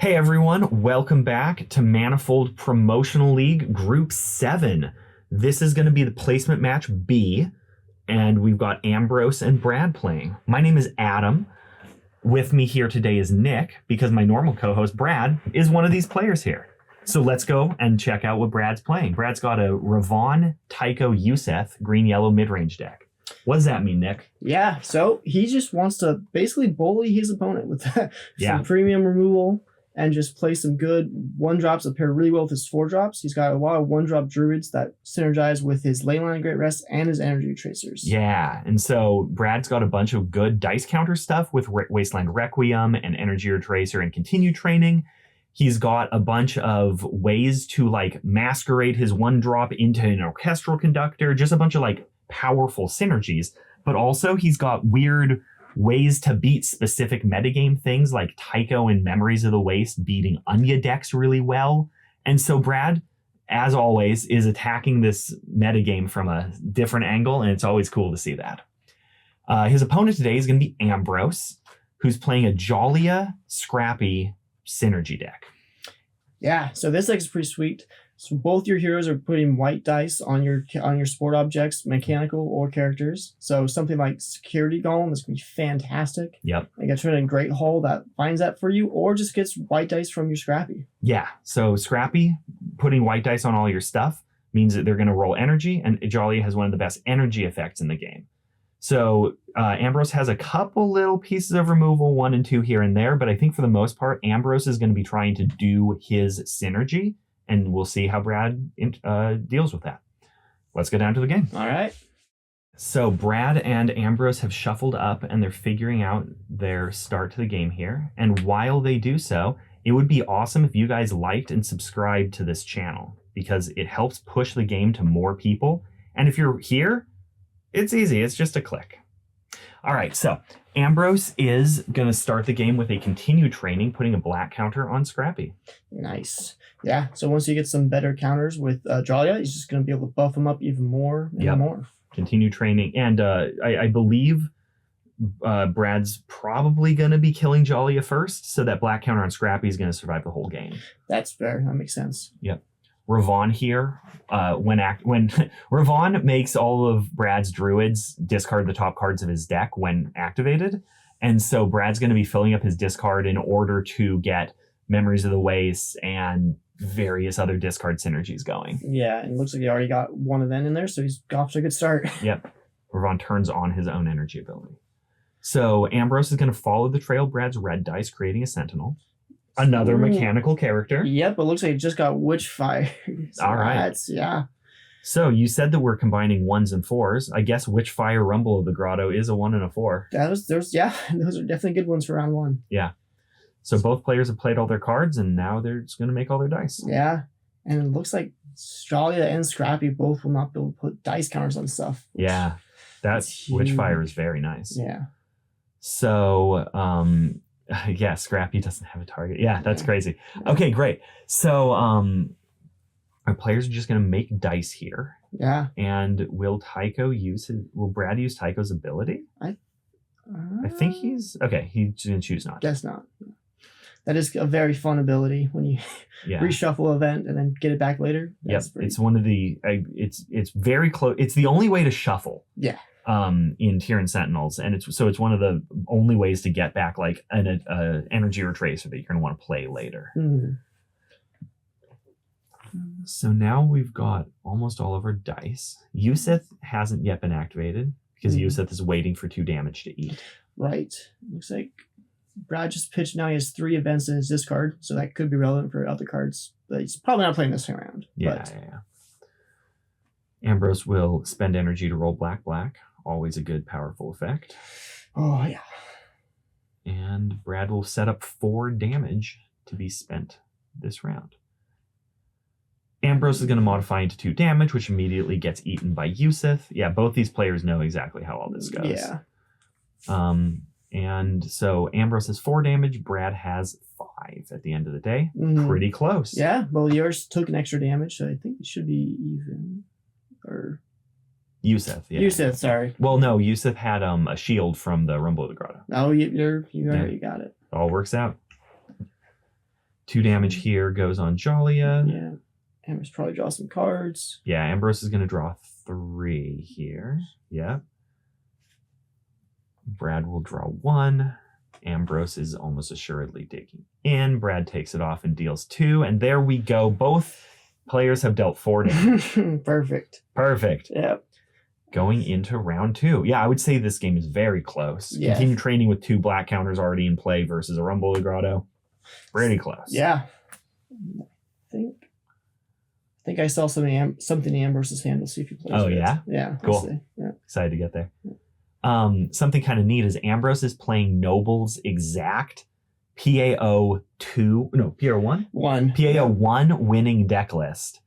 Hey everyone, welcome back to Manifold Promotional League Group 7. This is going to be the placement match B, and we've got Ambrose and Brad playing. My name is Adam. With me here today is Nick, because my normal co-host Brad is one of these players here. So let's go and check out what Brad's playing. Brad's got a Ravon, Tycho, Yuseth, green-yellow mid-range deck. What does that mean, Nick? Yeah, so he just wants to basically bully his opponent with some premium removal and just play some good 1-drops that pair really well with his 4-drops. He's got a lot of 1-drop druids that synergize with his Leyline of Great Rest and his energy tracers. Yeah, and so Brad's got a bunch of good dice counter stuff with Wasteland Requiem and Energy Retracer and Continue Training. He's got a bunch of ways to like masquerade his 1-drop into an Orchestral Conductor, just a bunch of like powerful synergies. But also he's got weird ways to beat specific metagame things like Tycho and Memories of the Waste beating Anya decks really well. And so Brad, as always, is attacking this metagame from a different angle, and it's always cool to see that. His opponent today is going to be Ambrose, who's playing a Jaliah Scrappy synergy deck. Yeah, so this deck is pretty sweet. So both your heroes are putting white dice on your sport objects, mechanical or characters. So something like Security Golem is going to be fantastic. Yep. You get a Great Hole that finds that for you, or just gets white dice from your Scrappy. Yeah, so Scrappy, putting white dice on all your stuff means that they're going to roll energy, and Jaliah has one of the best energy effects in the game. So Ambrose has a couple little pieces of removal, 1 and 2 here and there, but I think for the most part, Ambrose is going to be trying to do his synergy, and we'll see how Brad deals with that. Let's go down to the game. All right. So Brad and Ambrose have shuffled up, and they're figuring out their start to the game here. And while they do so, it would be awesome if you guys liked and subscribed to this channel, because it helps push the game to more people. And if you're here, it's easy. It's just a click. All right, so Ambrose is going to start the game with a Continue Training, putting a black counter on Scrappy. Nice. Yeah, so once you get some better counters with Jaliah, he's just going to be able to buff him up even more and more. Continue Training. And I believe Brad's probably going to be killing Jaliah first, so that black counter on Scrappy is going to survive the whole game. That's fair. That makes sense. Yep. Ravon here, when Ravon makes all of Brad's druids discard the top cards of his deck when activated, and so Brad's going to be filling up his discard in order to get Memories of the Waste and various other discard synergies going. Yeah, and it looks like he already got one of them in there, so he's off to a good start. Yep. Ravon turns on his own energy ability. So Ambrose is going to follow the trail of Brad's red dice, creating a Sentinel. Another mechanical character. Yep, but it looks like it just got Witchfire. So all right. Yeah. So you said that we're combining 1s and 4s. I guess Witchfire Rumble of the Grotto is a 1 and a 4. Those are definitely good ones for round 1. Yeah. So both players have played all their cards, and now they're just going to make all their dice. Yeah. And it looks like Jaliah and Scrappy both will not be able to put dice counters on stuff. Yeah. That's Witchfire is very nice. Yeah. So, yeah, Scrappy doesn't have a target. Yeah, that's crazy. Okay, great. So our players are just going to make dice here. Yeah. And will Brad use Tycho's ability? I think he's... Okay, he's going to choose not. Guess not. That is a very fun ability when you reshuffle an event and then get it back later. Yes, it's one of the... it's very close. It's the only way to shuffle. Yeah. In Tyrant Sentinels, and it's one of the only ways to get back like an energy retracer that you're going to want to play later. So now we've got almost all of our dice. Yuseth hasn't yet been activated because Yuseth is waiting for 2 damage to eat. Right. Looks like Brad just pitched. Now he has 3 events in his discard, so that could be relevant for other cards, but he's probably not playing this time around. Yeah. Ambrose will spend energy to roll black. Always a good, powerful effect. Oh, yeah. And Brad will set up 4 damage to be spent this round. Ambrose is going to modify into 2 damage, which immediately gets eaten by Yuseth. Yeah, both these players know exactly how all this goes. Yeah. And so Ambrose has 4 damage. Brad has 5 at the end of the day. Pretty close. Yeah, well, yours took an extra damage, so I think it should be even. Or... Yuseth, yeah. Yuseth, sorry. Well, no, Yuseth had a shield from the Rumble of the Grotto. Oh, you got it. All works out. 2 damage here goes on Jaliah. Yeah. Ambrose probably draw some cards. Yeah, Ambrose is going to draw 3 here. Yep. Brad will draw 1. Ambrose is almost assuredly digging in. Brad takes it off and deals 2. And there we go. Both players have dealt 4 damage. Perfect. Perfect. Yep. Going into round 2. Yeah, I would say this game is very close. Yeah. Continue training with 2 black counters already in play versus a Rumble Grotto. Pretty close. Yeah. I think I saw something in Ambrose's hand. We'll see if he plays. Oh, yeah? Yeah. Cool. Yeah. Excited to get there. Something kind of neat is Ambrose is playing Noble's exact PAO 1? 1. PAO 1 winning deck list.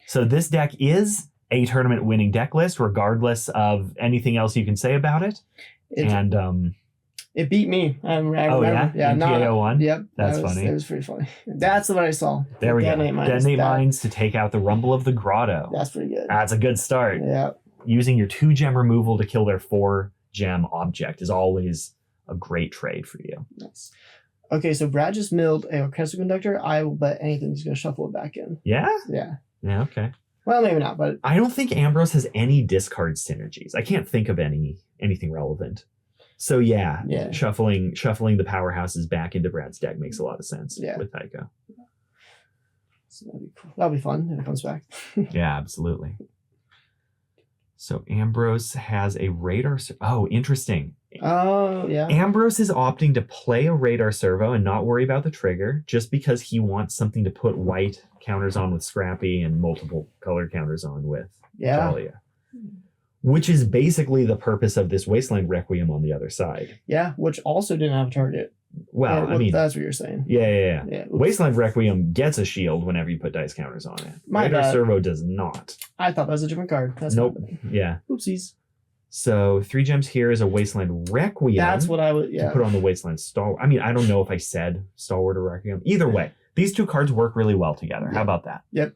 So this deck is a tournament winning deck list, regardless of anything else you can say about it. It beat me. I remember. Yeah, in PAO 1? Yep. That's funny. It was pretty funny. That's what I saw. There we go. Detonate Mines to take out the Rumble of the Grotto. That's pretty good. That's a good start. Yeah. Using your 2 gem removal to kill their 4 gem object is always a great trade for you. Nice. Okay, so Brad just milled a orchestral conductor. I will bet anything he's going to shuffle it back in. Yeah? Yeah. Yeah, okay. Well, maybe not, but I don't think Ambrose has any discard synergies. I can't think of anything relevant. So yeah, shuffling the powerhouses back into Brad's deck makes a lot of sense with Tycho. So that'll be cool. That'll be fun if it comes back. Yeah, absolutely. So Ambrose has a radar. Oh, interesting. Oh, yeah. Ambrose is opting to play a radar servo and not worry about the trigger just because he wants something to put white counters on with Scrappy and multiple color counters on with Jaliah. Which is basically the purpose of this Wasteland Requiem on the other side. Yeah, which also didn't have a target. Well, I mean... That's what you're saying. Yeah. Wasteland Requiem gets a shield whenever you put dice counters on it. Radar Servo does not. I thought that was a different card. Nope. Yeah. Oopsies. So 3 gems here is a Wasteland Requiem. That's what I would... Yeah. To put on the Wasteland Stalwart. I mean, I don't know if I said Stalwart or Requiem. Either way, these 2 cards work really well together. How about that? Yep.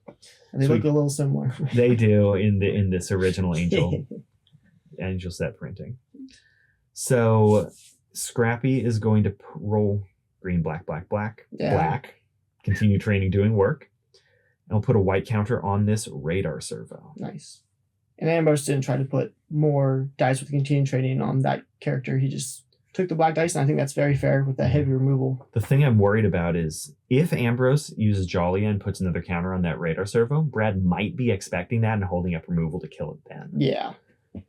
And they look a little similar. They do in this original Angel set printing. So Scrappy is going to roll green, black, black. Continue training, doing work. And I'll put a white counter on this radar servo. Nice. And Ambrose didn't try to put more dice with continued training on that character. He just took the black dice, and I think that's very fair with that heavy removal. The thing I'm worried about is if Ambrose uses Jaliah and puts another counter on that radar servo, Brad might be expecting that and holding up removal to kill it then. Yeah.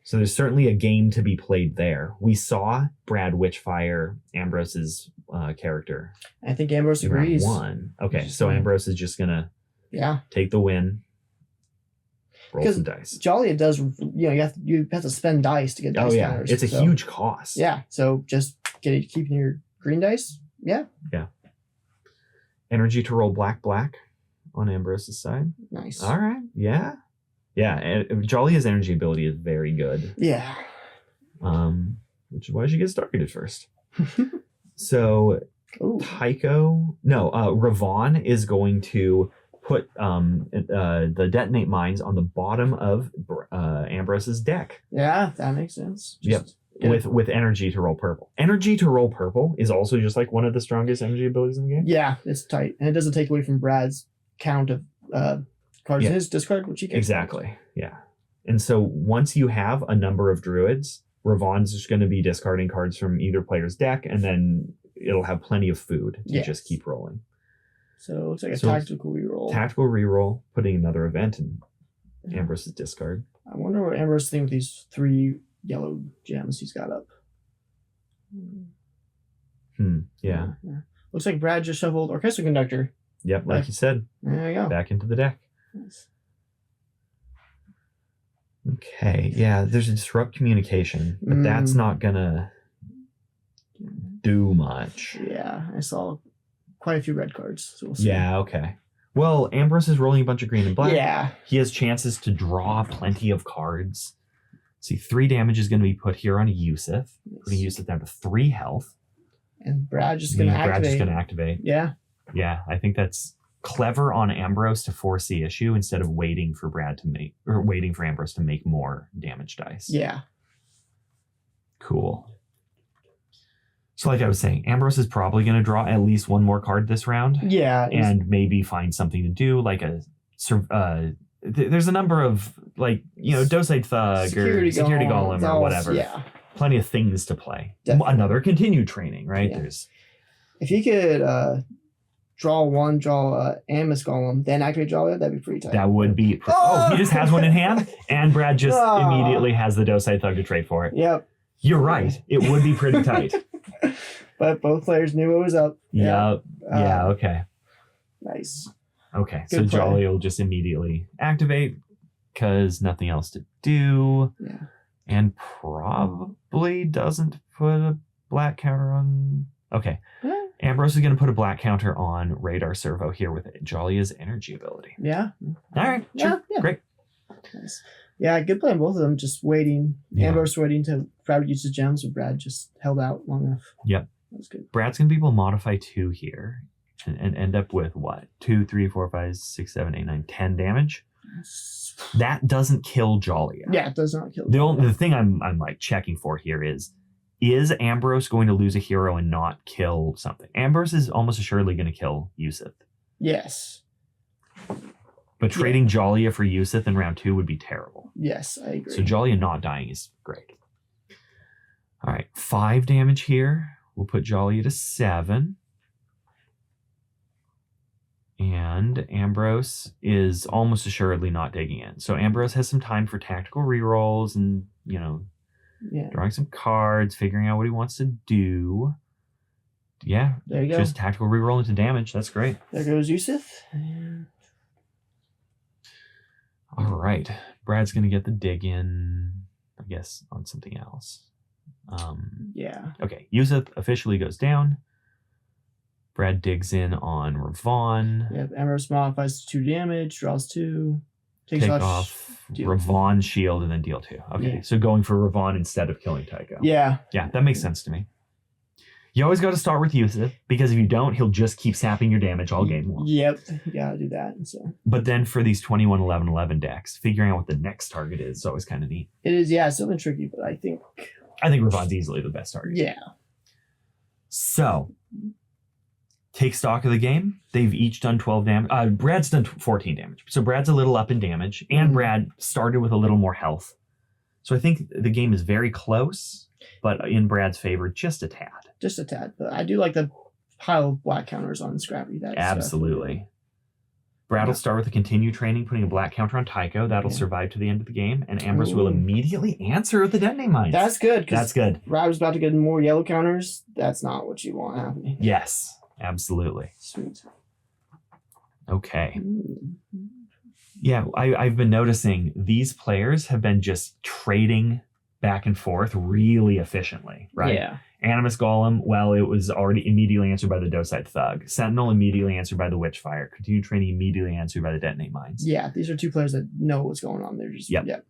So there's certainly a game to be played there. We saw Brad Witchfire Ambrose's character. I think Ambrose agrees. 1. Okay, so Ambrose is just gonna take the win. Roll some dice. Jaliah does, you have to spend dice to get dice counters. It's a huge cost. Yeah, so just keeping your green dice. Yeah. Energy to roll black on Ambrose's side. Nice. All right. Yeah. And Jaliah's energy ability is very good. Yeah. Which is why she gets targeted first. So Tycho, Ravon is going to put the detonate mines on the bottom of Ambrose's deck. Yeah, that makes sense. With energy to roll purple. Energy to roll purple is also just like one of the strongest energy abilities in the game. Yeah, it's tight. And it doesn't take away from Brad's count of cards in his discard, which he can. Exactly. Yeah. And so once you have a number of druids, Ravon's just going to be discarding cards from either player's deck, and then it'll have plenty of food to just keep rolling. So it's like a tactical reroll. Tactical reroll, putting another event in Ambrose's discard. I wonder what Ambrose thinks with these 3 yellow gems he's got up. Yeah. Looks like Brad just shuffled Orchestral Conductor. Yep, like you said. There you go. Back into the deck. Nice. Okay, yeah, there's a disrupt communication, but that's not gonna do much. Yeah, I saw quite a few red cards. So we'll see. Yeah, okay. Well, Ambrose is rolling a bunch of green and black. Yeah. He has chances to draw plenty of cards. See, 3 damage is going to be put here on Yuseth. Putting Yuseth down to 3 health. And Brad's just going to activate. Yeah. Yeah, I think that's clever on Ambrose to force the issue instead of waiting for Ambrose to make more damage dice. Yeah. Cool. So like I was saying, Ambrose is probably going to draw at least one more card this round. Yeah. And maybe find something to do, like there's a number of, like, Docile Thug Security or Security Golem or whatever. Yeah. Plenty of things to play. Definitely. Another continued training, right? Yeah. There's If you could draw Ambrose Golem, then activate Jaliah, that'd be pretty tight. That would be... he just has one in hand, and Brad just immediately has the Docile Thug to trade for it. Yep. You're right. It would be pretty tight. But both players knew it was up. Yep. Yeah, okay. Nice. Okay, Good so play. Jaliah will just immediately activate because nothing else to do. Yeah. And probably doesn't put a black counter on... Okay. Yeah. Ambrose is going to put a black counter on Radar Servo here with Jaliah's energy ability. Yeah. All right. Sure. Yeah. Great. Nice. Yeah, good play on both of them. Just waiting. Yeah. Ambrose waiting to Brad use his gems, but Brad just held out long enough. Yep. That was good. Brad's going to be able to modify 2 here and end up with what? 2, 3, 4, 5, 6, 7, 8, 9, 10 damage. That doesn't kill Jaliah. Yeah, it does not kill. The thing I'm like checking for here is Ambrose going to lose a hero and not kill something? Ambrose is almost assuredly going to kill Yuseth. Yes. But trading Jaliah for Yuseth in round 2 would be terrible. Yes, I agree. So Jaliah not dying is great. All right, 5 damage here. We'll put Jaliah to 7. And Ambrose is almost assuredly not digging in. So Ambrose has some time for tactical rerolls and, drawing some cards, figuring out what he wants to do. Yeah, there you go. Just tactical reroll into damage. That's great. There goes Yuseth. All right. Brad's going to get the dig in, I guess, on something else. Yeah. Okay. Yuseth officially goes down. Brad digs in on Ravon. Yeah, Ambrose modifies 2 damage, draws 2, takes Take off off deal. Ravon's shield and then deal 2. Okay. Yeah. So going for Ravon instead of killing Tycho. Yeah. Yeah, that makes sense to me. You always got to start with Yuseth, because if you don't, he'll just keep sapping your damage all game long. Yep. You gotta do that. So But then for these 21, 11, 11 decks, figuring out what the next target is always kind of neat. it is, yeah, it's still been tricky, but I think Ravon's easily the best target. yeah. So, take stock of the game. They've each done 12 damage. Brad's done 14 damage. So Brad's a little up in damage, and Brad started with a little more health. So I think the game is very close, but in Brad's favor, just a tad. Just a tad. But I do like the pile of black counters on Scrappy. That's Absolutely. Brad will start with a continue training, putting a black counter on Tycho. That'll survive to the end of the game, and Ambrose will immediately answer with the detonate mines. That's good. That's good. Brad was about to get more yellow counters. That's not what you want happening. Yes, absolutely. Sweet. Okay. Mm. Yeah, I've been noticing these players have been just trading back and forth really efficiently, right? Yeah. Animus Golem, well, it was already immediately answered by the Docile Thug. Sentinel immediately answered by the Witchfire. Continued Training immediately answered by the Detonate Mines. Yeah, these are 2 players that know what's going on. They're just Yep.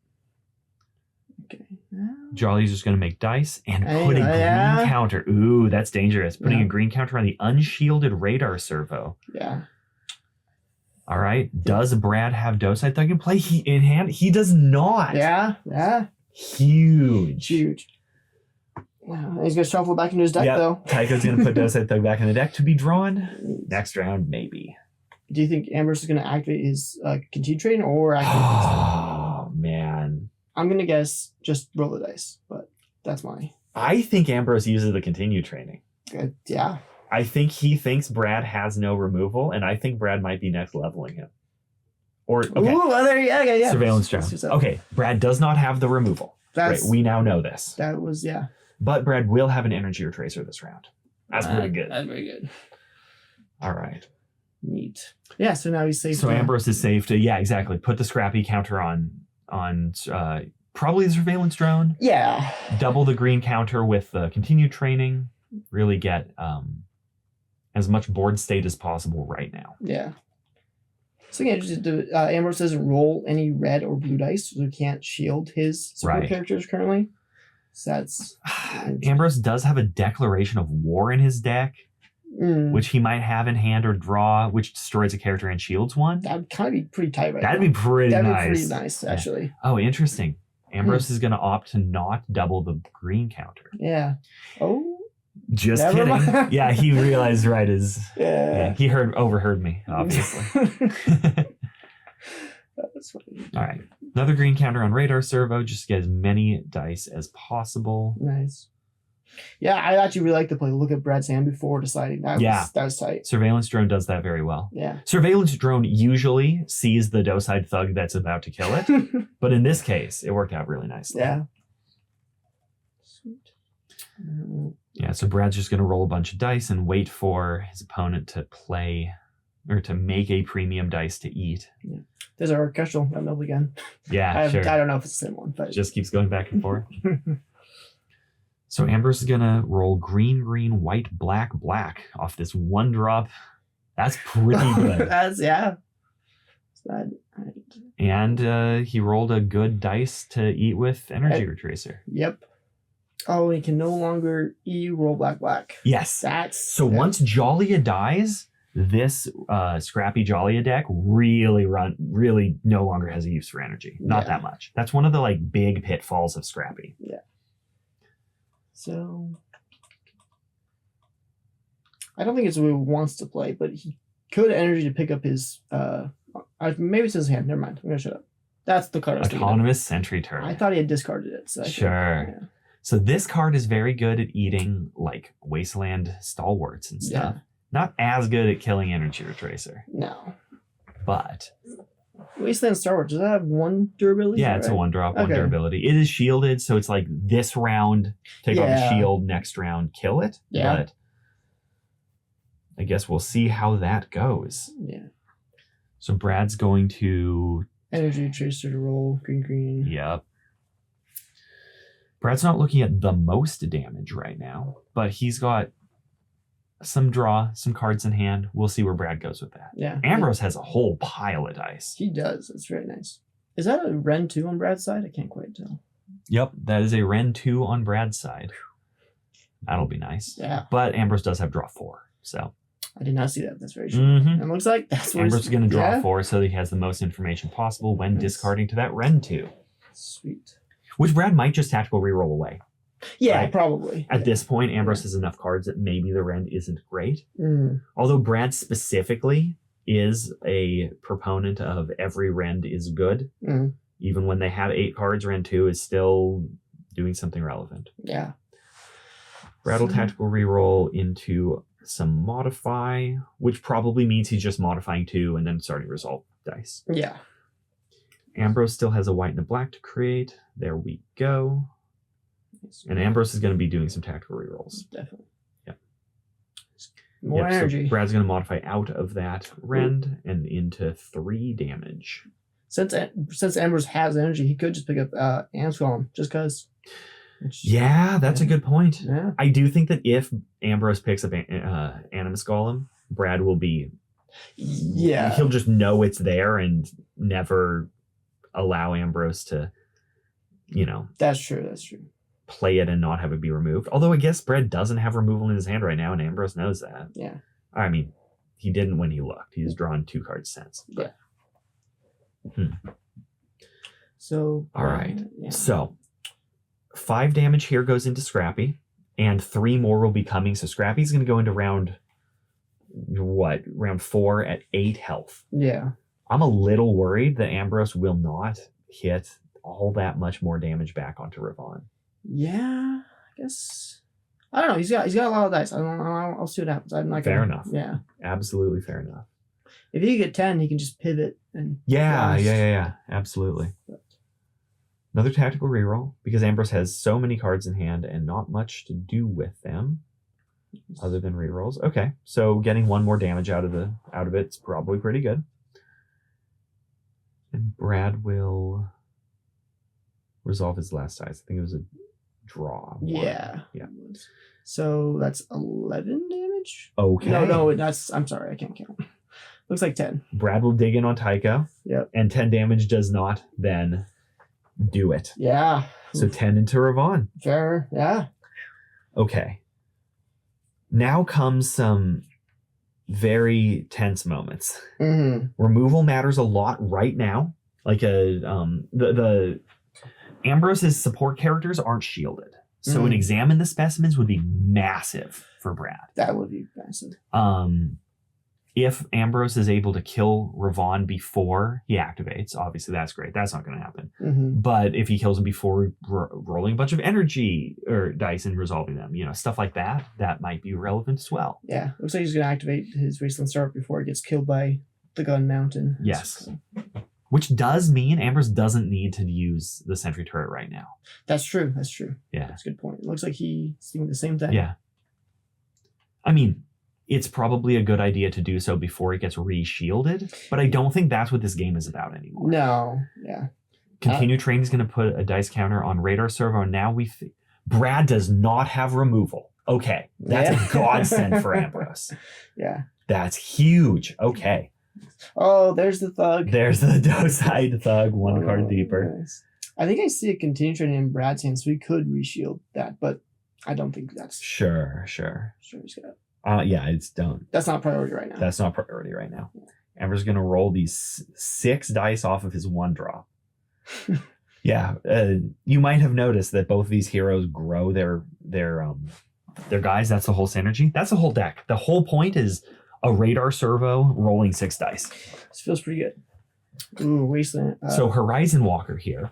Okay. Jaliah's just going to make dice and put a green counter. Ooh, that's dangerous. Putting a green counter on the unshielded Radar Servo. Yeah. All right. Does Brad have Docile Thug in play? In hand? He does not. Yeah. Yeah. Huge. Huge. Wow. He's gonna shuffle back into his deck though. Tycho's gonna put Docile Thug back in the deck to be drawn next round, maybe. Do you think Ambrose is gonna activate his continue training or activate his... Oh man. I'm gonna guess just roll the dice, but that's my. I think Ambrose uses the continue training. Yeah. I think he thinks Brad has no removal, and I think Brad might be next leveling him. Or okay. Ooh, there you go. Yeah. Surveillance drone. Okay, Brad does not have the removal. That's, right, we now know this. That was But Brad will have an energy retracer this round. That's pretty good. That's very good. All right. Neat. Yeah, so now he's safe. So Ambrose is safe to exactly. Put the Scrappy counter on probably the surveillance drone. Yeah. Double the green counter with the continued training. Really get as much board state as possible right now. Yeah. So again, Ambrose doesn't roll any red or blue dice, so he can't shield his support characters currently. So that's Ambrose does have a Declaration of War in his deck, which he might have in hand or draw, which destroys a character and shields one. That'd kind of be pretty tight right That'd now. be pretty nice. That'd be pretty nice, actually. Yeah. Oh, interesting. Ambrose is going to opt to not double the green counter. Yeah. Oh. Just Never kidding. mind. Yeah, he realized right as Yeah. he overheard me, obviously. That's funny. All right. Another green counter on radar servo, just get as many dice as possible. Nice. Yeah, I actually really like to play look at Brad's hand before deciding. That was tight. Surveillance drone does that very well. Yeah. Surveillance drone usually sees the docile thug that's about to kill it, but in this case, it worked out really nicely. Yeah. Sweet. Yeah, so Brad's just going to roll a bunch of dice and wait for his opponent to play or to make a premium dice to eat. Yeah. There's our orchestral up again. Yeah, I sure. don't know if it's the same one, but it just keeps going back and forth. So Ambrose is going to roll green, green, white, black, black off this one drop. That's pretty good. Yeah. Right. And he rolled a good dice to eat with Energy Retracer. Yep. Oh, he can no longer roll black, black. Yes. Once Jaliah dies, this scrappy Jaliah deck really no longer has a use for energy. Not that much. That's one of the like big pitfalls of scrappy. Yeah. So I don't think it's what he wants to play, but he could energy to pick up his maybe it's his hand. Never mind. I'm gonna shut up. That's the card I was Autonomous Sentry Turret. I thought he had discarded it. So sure. So this card is very good at eating like Wasteland Stalwarts and stuff. Yeah. Not as good at killing Energy Retracer. No. But Wasteland Stalwart, does that have one durability? Yeah, it's a 1-drop, one durability. It is shielded, so it's like this round, take off the shield, next round, kill it. Yeah. But I guess we'll see how that goes. Yeah. So Brad's going to Energy Tracer to roll, green. Yep. Brad's not looking at the most damage right now, but he's got some cards in hand. We'll see where Brad goes with that. Yeah. Ambrose has a whole pile of dice. He does. It's very nice. Is that a Ren 2 on Brad's side? I can't quite tell. Yep, that is a Ren 2 on Brad's side. That'll be nice. Yeah. But Ambrose does have draw 4, so. I did not see that. That's very true. Mm-hmm. It looks like that's what Ambrose is going to draw 4 so that he has the most information possible when discarding to that Ren 2. Sweet. Which Brad might just tactical reroll away. Yeah, right? Probably. At this point, Ambrose has enough cards that maybe the Rend isn't great. Although Brad specifically is a proponent of every Rend is good. Even when they have 8 cards, Rend 2 is still doing something relevant. Yeah. Brad will tactical reroll into some modify, which probably means he's just modifying 2 and then starting to resolve dice. Yeah. Ambrose still has a white and a black to create. There we go. And Ambrose is going to be doing some tactical rerolls. Definitely. Yep. More energy. So Brad's going to modify out of that Rend and into 3 damage. Since Ambrose has energy, he could just pick up Am's Golem just because. Yeah, that's a good point. Yeah. I do think that if Ambrose picks up Animus Golem, Brad will be. Yeah. He'll just know it's there and never allow Ambrose to, That's true. Play it and not have it be removed. Although I guess Brad doesn't have removal in his hand right now, and Ambrose knows that. Yeah. I mean, he didn't when he looked. He's drawn 2 cards since. Yeah. So. All right. Yeah. So 5 damage here goes into Scrappy, and 3 more will be coming. So Scrappy's going to go into round 4 at 8 health. Yeah. I'm a little worried that Ambrose will not hit all that much more damage back onto Ravon. Yeah, I guess. I don't know. He's got a lot of dice. I'll see what happens. I'm not fair enough. Yeah, absolutely fair enough. If he get 10, he can just pivot and. Yeah. Absolutely. Another tactical reroll because Ambrose has so many cards in hand and not much to do with them, other than rerolls. Okay, so getting 1 more damage out of it's probably pretty good. And Brad will resolve his last dice. I think it was a draw. Yeah. So that's 11 damage? Okay. No, I'm sorry, I can't count. Looks like 10. Brad will dig in on Tycho. Yep. And 10 damage does not then do it. Yeah. So 10 into Ravon. Fair, yeah. Okay. Now comes some very tense moments. Removal matters a lot right now. Like the Ambrose's support characters aren't shielded. So an examine the specimens would be massive for Brad. That would be massive. If Ambrose is able to kill Ravon before he activates, obviously that's great. That's not going to happen. But if he kills him before rolling a bunch of energy or dice and resolving them, stuff like that, that might be relevant as well. Yeah, looks like he's going to activate his Wasteland Star before he gets killed by the Gun Mountain. Yes. Which does mean Ambrose doesn't need to use the sentry turret right now. That's true. Yeah. That's a good point. It looks like he's thinking the same thing. Yeah. I mean, it's probably a good idea to do so before it gets re-shielded, but I don't think that's what this game is about anymore. No. Yeah. Continue Training is going to put a dice counter on Radar Servo. Now Brad does not have removal. Okay. That's a godsend for Ambrose. Yeah. That's huge. Okay. Oh, there's the Thug. There's the Docide Thug, one card deeper. Nice. I think I see a Continue Training in Brad's hand, so we could reshield that, but I don't think that's... Sure. He's got... Yeah, it's done. That's not priority right now. That's not priority right now. Amber's going to roll these 6 dice off of his 1 drop. Yeah, you might have noticed that both of these heroes grow their guys. That's the whole synergy. That's the whole deck. The whole point is a Radar Servo rolling 6 dice. This feels pretty good. Ooh, Wasteland. So Horizon Walker here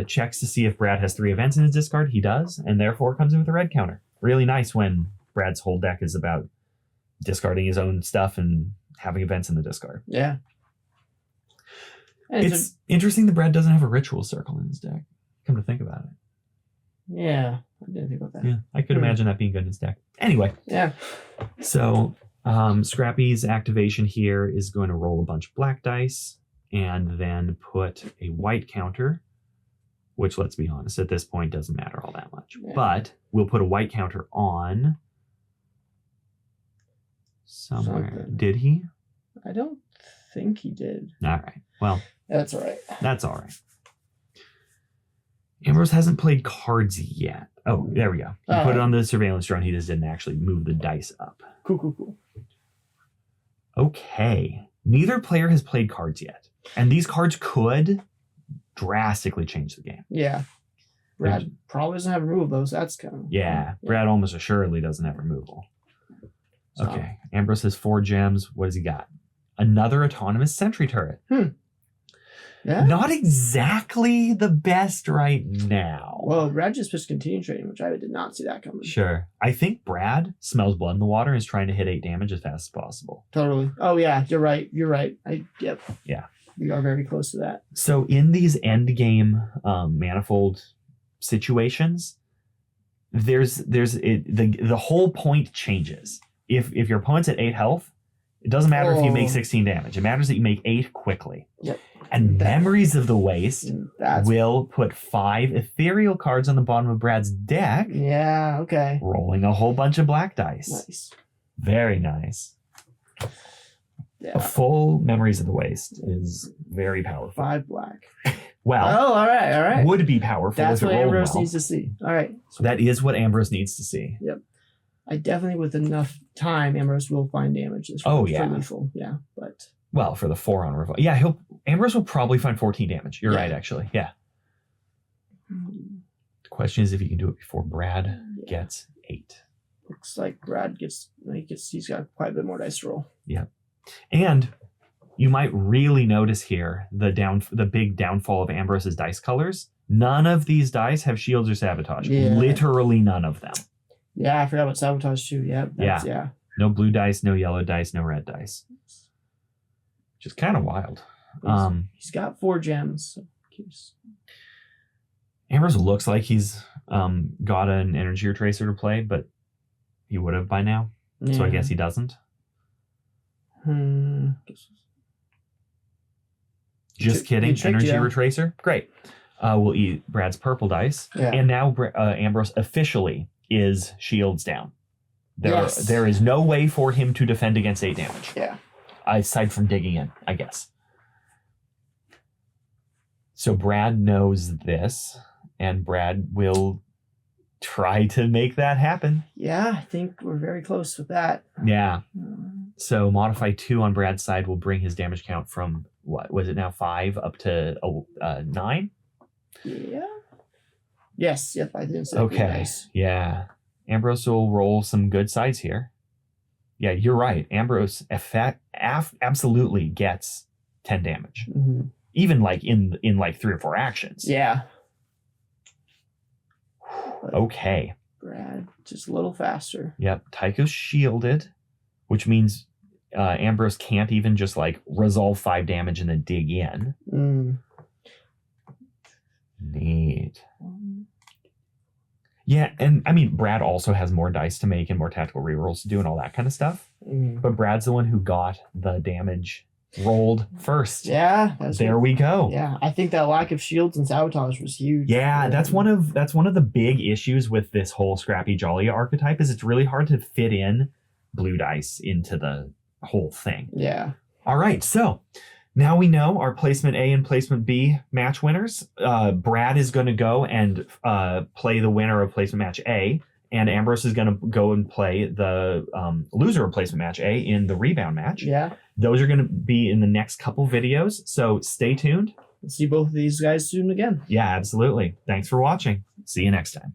checks to see if Brad has 3 events in his discard. He does, and therefore comes in with a red counter. Really nice when Brad's whole deck is about discarding his own stuff and having events in the discard. Yeah. And it's interesting that Brad doesn't have a ritual circle in his deck. Come to think about it. Yeah, I didn't think about that. Yeah, I could imagine that being good in his deck. Anyway. Yeah. So Scrappy's activation here is going to roll a bunch of black dice and then put a white counter, which, let's be honest, at this point doesn't matter all that much. Yeah. But we'll put a white counter on somewhere. Something. Did he? I don't think he did. All right. Well, that's all right. That's all right. Ambrose hasn't played cards yet. Oh, there we go. He put it on the surveillance drone. He just didn't actually move the dice up. Cool. Okay. Neither player has played cards yet. And these cards could drastically change the game. Yeah. Brad probably doesn't have removal, though, so that's kind of... Yeah. Brad almost assuredly doesn't have removal. Okay. Ambrose has 4 gems. What has he got? Another autonomous sentry turret. Yeah. Not exactly the best right now. Well, Brad just pitched Continue Training, which I did not see that coming. Sure. I think Brad smells blood in the water and is trying to hit 8 damage as fast as possible. Totally. Oh, yeah. You're right. Yep. Yeah. We are very close to that. So in these end game Manifold situations, the whole point changes. If your opponent's at 8 health, it doesn't matter if you make 16 damage. It matters that you make 8 quickly. Yep. And Memories of the Waste will put 5 ethereal cards on the bottom of Brad's deck. Yeah, okay. Rolling a whole bunch of black dice. Nice. Very nice. Yeah. A full Memories of the Waste is very powerful. 5 black. Well, all right. Would be powerful. That's what Ambrose needs to see. All right. That is what Ambrose needs to see. Yep. I definitely, with enough time, Ambrose will find damage. For lethal. Yeah, but... Well, for the 4 on revolt. Yeah, Ambrose will probably find 14 damage. You're right, actually. Yeah. The question is if he can do it before Brad gets 8. Looks like Brad he's got quite a bit more dice to roll. Yeah. And you might really notice here the big downfall of Ambrose's dice colors. None of these dice have shields or sabotage. Yeah. Literally none of them. Yeah, I forgot about sabotage too. Yeah. No blue dice, no yellow dice, no red dice. Which is kind of wild. He's got 4 gems. So Ambrose looks like he's got an energy retracer to play, but he would have by now. Yeah. So I guess he doesn't. Just kidding. Energy retracer. Great. We'll eat Brad's purple dice. Yeah. And now Ambrose officially is shields down. There is no way for him to defend against 8 damage. Yeah. Aside from digging in, I guess. So Brad knows this, and Brad will try to make that happen. Yeah, I think we're very close with that. Yeah. So modify 2 on Brad's side will bring his damage count from, what was it now, 5 up to 9? Yeah. Yes. Yep. I didn't say Okay. blue dice. Yeah. Ambrose will roll some good sides here. Yeah, you're right. Ambrose absolutely gets 10 damage. Mm-hmm. Even like in like 3 or 4 actions. Yeah. Okay. Brad, just a little faster. Yep. Tycho's shielded, which means Ambrose can't even just like resolve 5 damage and then dig in. Mm. Neat. Yeah, and I mean, Brad also has more dice to make and more tactical rerolls to do and all that kind of stuff. Mm. But Brad's the one who got the damage rolled first. Yeah. There we go. Yeah. I think that lack of shields and sabotage was huge. Yeah, that's one of the big issues with this whole Scrappy Jaliah archetype is it's really hard to fit in blue dice into the whole thing. Yeah. All right, so now we know our placement A and placement B match winners. Brad is going to go and play the winner of placement match A, and Ambrose is going to go and play the loser of placement match A in the rebound match. Yeah. Those are going to be in the next couple videos, so stay tuned. See both of these guys soon again. Yeah, absolutely. Thanks for watching. See you next time.